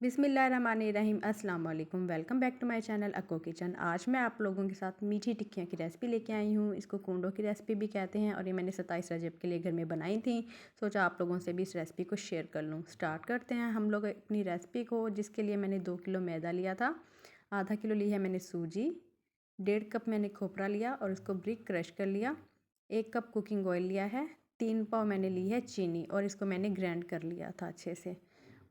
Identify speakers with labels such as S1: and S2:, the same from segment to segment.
S1: बिस्मिल्लाहिर्रहमानिर्रहीम अस्सलाम वालेकुम। Welcome back to my channel Akko Kitchen. आज मैं आप लोगों के साथ मीठी टिक्कियाँ की रेसिपी लेके आई हूँ। इसको कोंडो की रेसिपी भी कहते हैं और ये मैंने 27 रजब के लिए घर में बनाई थी। सोचा आप लोगों से भी इस रेसिपी को शेयर कर लूँ। स्टार्ट करते हैं हम लोग अपनी रेसिपी को, जिसके लिए मैंने 2 किलो मैदा लिया था, आधा किलो ली है मैंने सूजी, 1.5 कप मैंने खोपरा लिया और इसको ब्रिक क्रश कर लिया, 1 कप कुकिंग ऑयल लिया है, 3 पाव मैंने ली है चीनी और इसको मैंने ग्राइंड कर लिया था अच्छे से,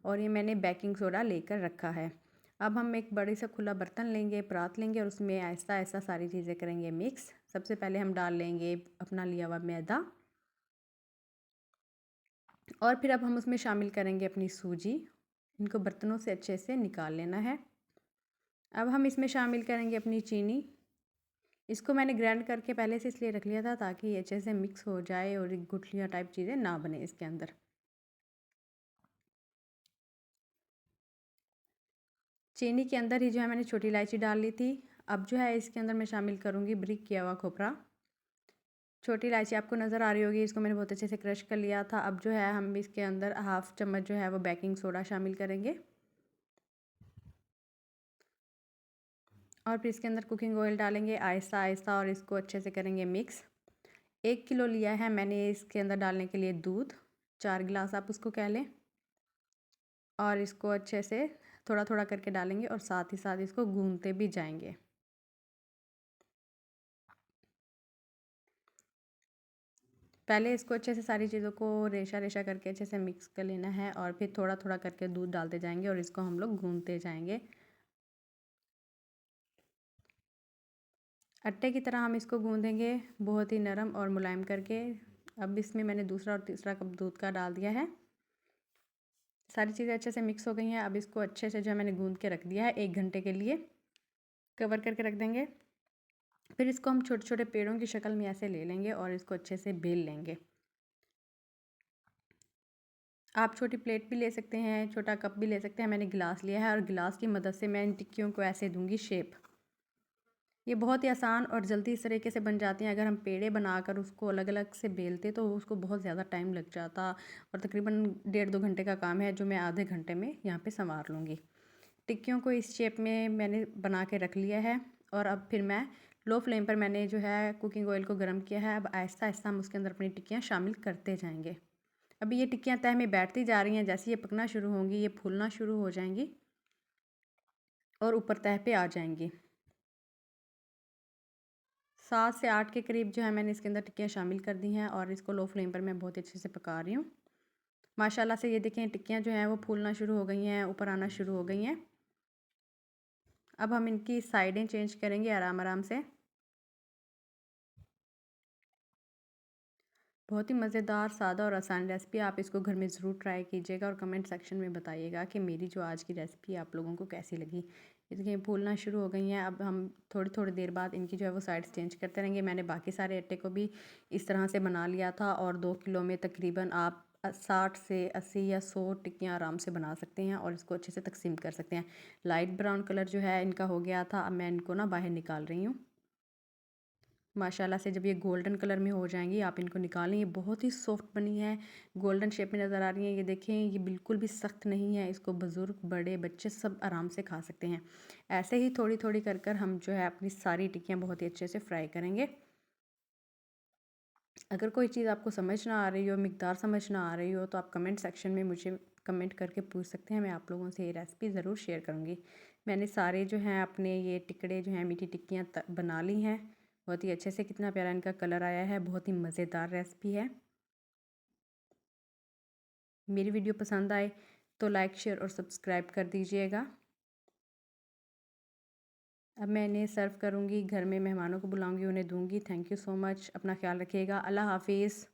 S1: और ये मैंने बेकिंग सोडा लेकर रखा है। अब हम एक बड़े सा खुला बर्तन लेंगे, परात लेंगे और उसमें ऐसा ऐसा सारी चीज़ें करेंगे मिक्स। सबसे पहले हम डाल लेंगे अपना लिया हुआ मैदा और फिर अब हम उसमें शामिल करेंगे अपनी सूजी। इनको बर्तनों से अच्छे से निकाल लेना है। अब हम इसमें शामिल करेंगे अपनी चीनी। इसको मैंने ग्राइंड करके पहले से इसलिए रख लिया था ताकि ये अच्छे से मिक्स हो जाए और गुठलियाँ टाइप चीज़ें ना बने इसके अंदर। चीनी के अंदर ही जो है मैंने छोटी इलायची डाल ली थी। अब जो है इसके अंदर मैं शामिल करूँगी ब्रिक किया हुआ खोपरा। छोटी इलायची आपको नज़र आ रही होगी, इसको मैंने बहुत अच्छे से क्रश कर लिया था। अब जो है हम इसके अंदर हाफ़ चम्मच जो है वो बेकिंग सोडा शामिल करेंगे और फिर इसके अंदर कुकिंग ऑयल डालेंगे आहिस्ता आहिस्ता और इसको अच्छे से करेंगे मिक्स। 1 किलो लिया है मैंने इसके अंदर डालने के लिए दूध, 4 गिलास आप उसको कह लें, और इसको अच्छे से थोड़ा थोड़ा करके डालेंगे और साथ ही साथ इसको गूंथते भी जाएंगे। पहले इसको अच्छे से सारी चीज़ों को रेशा रेशा करके अच्छे से मिक्स कर लेना है और फिर थोड़ा थोड़ा करके दूध डालते जाएंगे और इसको हम लोग गूंथते जाएंगे। आटे की तरह हम इसको गूंदेंगे, बहुत ही नरम और मुलायम करके। अब इसमें मैंने दूसरा और तीसरा कप दूध का डाल दिया है। सारी चीज़ें अच्छे से मिक्स हो गई हैं। अब इसको अच्छे से जो है मैंने गूंद के रख दिया है, 1 घंटे के लिए कवर करके रख देंगे। फिर इसको हम छोटे छोटे पेड़ों की शक्ल में ऐसे ले लेंगे और इसको अच्छे से बेल लेंगे। आप छोटी प्लेट भी ले सकते हैं, छोटा कप भी ले सकते हैं। मैंने गिलास लिया है और गिलास की मदद से मैं इन टिक्कियों को ऐसे दूंगी शेप। ये बहुत ही आसान और जल्दी इस तरीके से बन जाती हैं। अगर हम पेड़े बनाकर उसको अलग अलग से बेलते तो उसको बहुत ज़्यादा टाइम लग जाता और तकरीबन 1.5-2 घंटे का काम है, जो मैं आधे घंटे में यहाँ पे संवार लूँगी। टिक्कियों को इस शेप में मैंने बना के रख लिया है और अब फिर मैं लो फ्लेम पर मैंने जो है कुकिंग ऑयल को गर्म किया है। अब आहिस्ता आहिस्ता हम उसके अंदर अपनी टिक्कियाँ शामिल करते जाएंगे। अभी ये टिक्कियाँ तह में बैठती जा रही हैं। जैसे ये पकना शुरू होंगी, ये फूलना शुरू हो जाएंगी और ऊपर तह पे आ जाएंगी। 7 से 8 के करीब जो है मैंने इसके अंदर टिक्कियाँ शामिल कर दी हैं और इसको लो फ्लेम पर मैं बहुत अच्छे से पका रही हूँ। माशाल्लाह से ये देखें टिक्कियाँ जो हैं वो फूलना शुरू हो गई हैं, ऊपर आना शुरू हो गई हैं। अब हम इनकी साइडें चेंज करेंगे आराम आराम से। बहुत ही मज़ेदार, सादा और आसान रेसिपी। आप इसको घर में ज़रूर ट्राई कीजिएगा और कमेंट सेक्शन में बताइएगा कि मेरी जो आज की रेसिपी आप लोगों को कैसी लगी। ये देखिए फूलना शुरू हो गई हैं। अब हम थोड़ी थोड़ी देर बाद इनकी जो है वो साइड्स चेंज करते रहेंगे। मैंने बाकी सारे आटे को भी इस तरह से बना लिया था और 2 किलो में तकरीबन आप 60 से 80 या 100 टिक्कियाँ आराम से बना सकते हैं और इसको अच्छे से तकसीम कर सकते हैं। लाइट ब्राउन कलर जो है इनका हो गया था। अब मैं इनको ना बाहर निकाल रही हूँ। माशाल्लाह से जब ये गोल्डन कलर में हो जाएंगी आप इनको निकालें। ये बहुत ही सॉफ्ट बनी है, गोल्डन शेप में नज़र आ रही हैं। ये देखें ये बिल्कुल भी सख्त नहीं है। इसको बुज़ुर्ग बड़े बच्चे सब आराम से खा सकते हैं। ऐसे ही थोड़ी थोड़ी कर कर हम जो है अपनी सारी टिक्कियाँ बहुत ही अच्छे से फ्राई करेंगे। अगर कोई चीज़ आपको समझ ना आ रही हो, मिकदार समझ ना आ रही हो, तो आप कमेंट सेक्शन में मुझे कमेंट करके पूछ सकते हैं। मैं आप लोगों से ये रेसिपी ज़रूर शेयर करूँगी। मैंने सारे जो हैं अपने ये टिकड़े जो हैं मीठी टिक्कियाँ बना ली हैं। बहुत ही अच्छे से, कितना प्यारा इनका कलर आया है। बहुत ही मज़ेदार रेसिपी है। मेरी वीडियो पसंद आए तो लाइक शेयर और सब्सक्राइब कर दीजिएगा। अब मैं इन्हें सर्व करूँगी, घर में मेहमानों को बुलाऊँगी, उन्हें दूँगी। Thank you so much. अपना ख्याल रखिएगा। अल्लाह हाफ़िज़।